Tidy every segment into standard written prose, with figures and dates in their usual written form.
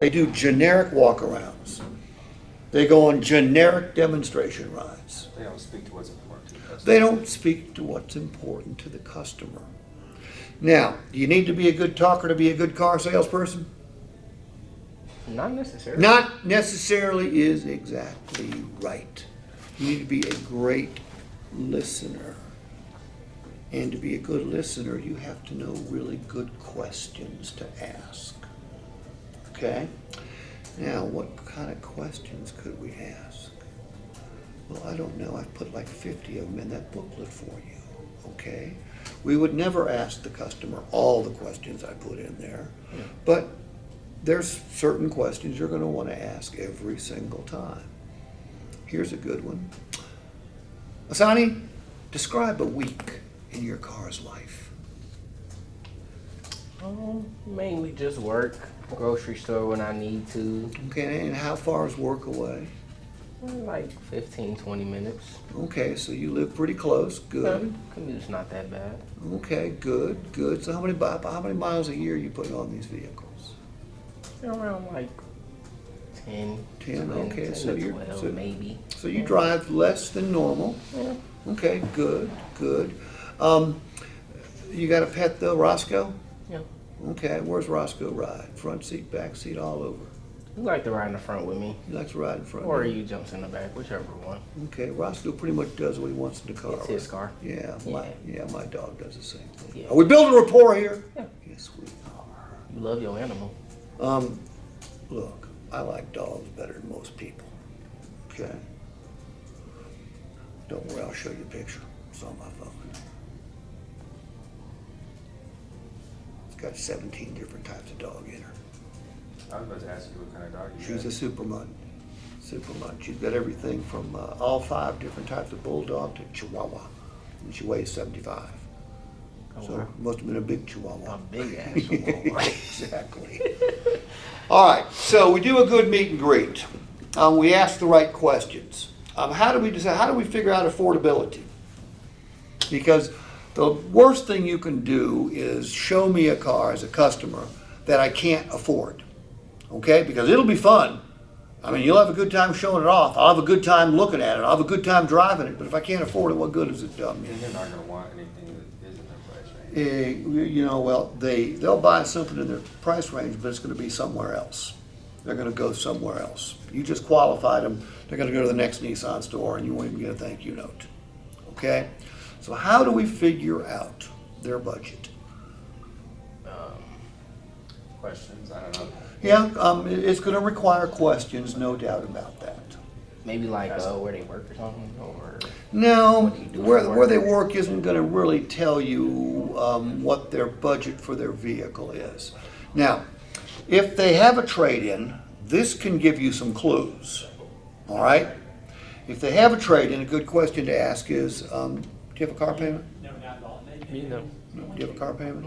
They do generic walkarounds. They go on generic demonstration rides. They don't speak to what's important to the customer. They don't speak to what's important to the customer. Now, do you need to be a good talker to be a good car salesperson? Not necessarily. Not necessarily is exactly right. You need to be a great listener. And to be a good listener, you have to know really good questions to ask. Okay? Now, what kind of questions could we ask? Well, I don't know. I've put like 50 of them in that booklet for you. Okay? We would never ask the customer all the questions I put in there, but there's certain questions you're going to want to ask every single time. Here's a good one. Asani, describe a week in your car's life. Mainly just work, grocery store when I need to. Okay, and how far is work away? Like 15, 20 minutes. Okay, so you live pretty close. Good. Commute's not that bad. Okay, good, good. So how many miles a year are you putting on these vehicles? Around like 10. 10, okay. 10 So to you're 12 so, maybe. so you drive less than normal. Yeah. Okay, good, good. You got a pet though, Roscoe? Yeah. Okay, where's Roscoe ride? Front seat, back seat, all over. You like to ride in the front with me. He likes to ride in front. Or he jumps in the back, whichever one. Okay, Roscoe pretty much does what he wants in the car. It's his car. Yeah, my dog does the same thing. Yeah. Are we building rapport here? Yeah. Yes, we are. You love your animal. Look, I like dogs better than most people. Okay? Don't worry, I'll show you a picture. It's on my phone. It's got 17 different types of dog in her. I was about to ask you what kind of dog you She's had. a super mutt. Super mutt. She's got everything from all 5 different types of bulldog to chihuahua. And she weighs 75. Oh, So wow. must have been a big chihuahua. A big ass chihuahua. Exactly. All right, so we do a good meet and greet. We ask the right questions. How do we decide? How do we figure out affordability? Because the worst thing you can do is show me a car as a customer that I can't afford. Okay? Because it'll be fun. I mean, you'll have a good time showing it off. I'll have a good time looking at it. I'll have a good time driving it. But if I can't afford it, what good is it done me? And you're not going to want anything that is in their price range. You know, well, they'll buy something in their price range, but it's going to be somewhere else. They're going to go somewhere else. You just qualified them. They're going to go to the next Nissan store, and you won't even get a thank you note. Okay? So how do we figure out their budget? Questions? I don't know. Yeah, it's going to require questions, no doubt about that. Maybe like where they work or something, or No, What do you do where for where they work? work isn't going to really tell you what their budget for their vehicle is. Now, if they have a trade-in, this can give you some clues. All right? If they have a trade-in, a good question to ask is, do you have a car payment? you know. No. Do you have a car payment?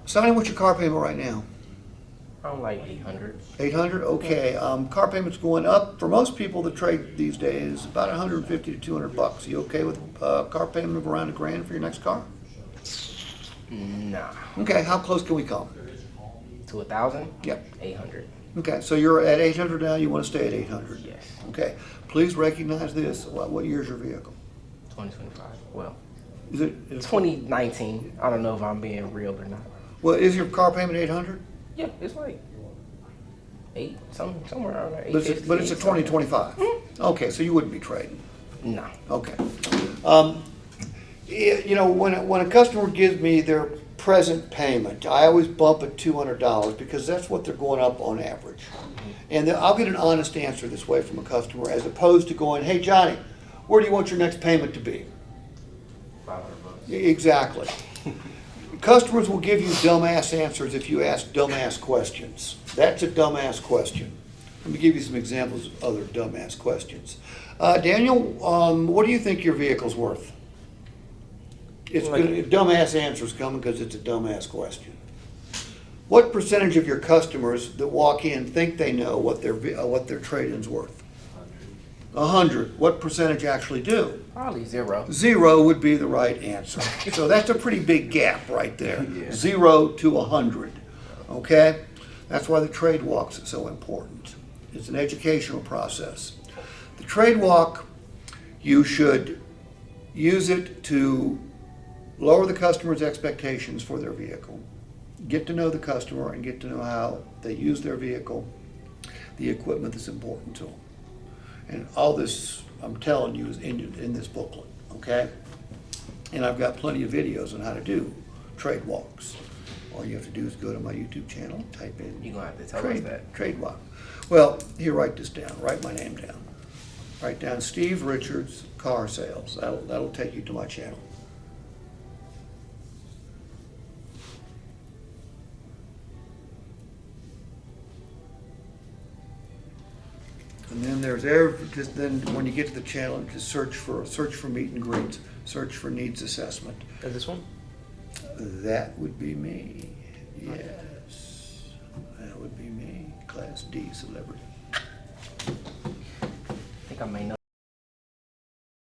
Sonny, what's your car payment right now? I'm like 800. 800? Okay. Car payment's going up. For most people that trade these days, about 150 to 200 bucks. You okay with a car payment of around $1,000 for your next car? Nah. Okay. How close can we come? To 1,000? Yep. 800. Okay. So you're at 800 now. You want to stay at 800? Yes. Okay. Please recognize this. What year is your vehicle? 2025. Well, Is it? 2019. I don't know if I'm being real or not. Well, is your car payment 800? Yeah, it's like somewhere around there. But it's a 850, 2025. Okay. So you wouldn't be trading. Nah. Okay. You know, when a customer gives me their present payment, I always bump it $200 because that's what they're going up on average. And then I'll get an honest answer this way from a customer as opposed to going, hey, Johnny, where do you want your next payment to be? 500 bucks. Exactly. Customers will give you dumbass answers if you ask dumbass questions. That's a dumbass question. Let me give you some examples of other dumbass questions. Daniel, what do you think your vehicle's worth? It's dumbass answers coming because it's a dumbass question. What percentage of your customers that walk in think they know what their trade-in's worth? 100. What percentage actually do? Probably 0. 0 would be the right answer. So that's a pretty big gap right there. Yeah. 0 to 100. Okay? That's why the trade walks are so important. It's an educational process. The trade walk, you should use it to lower the customer's expectations for their vehicle, get to know the customer and get to know how they use their vehicle, the equipment that's important to them. And all this, I'm telling you, is in this booklet, okay? And I've got plenty of videos on how to do trade walks. All you have to do is go to my YouTube channel, type in You're gonna have to tell us that. trade walk. Well, here, write this down, write my name down. Write down Steve Richards Car Sales. That'll take you to my channel. And then then when you get to the channel, just search for meet and greets, search for needs assessment. Is this one? That would be me. Yes, that would be me. Class D celebrity. I think I may know.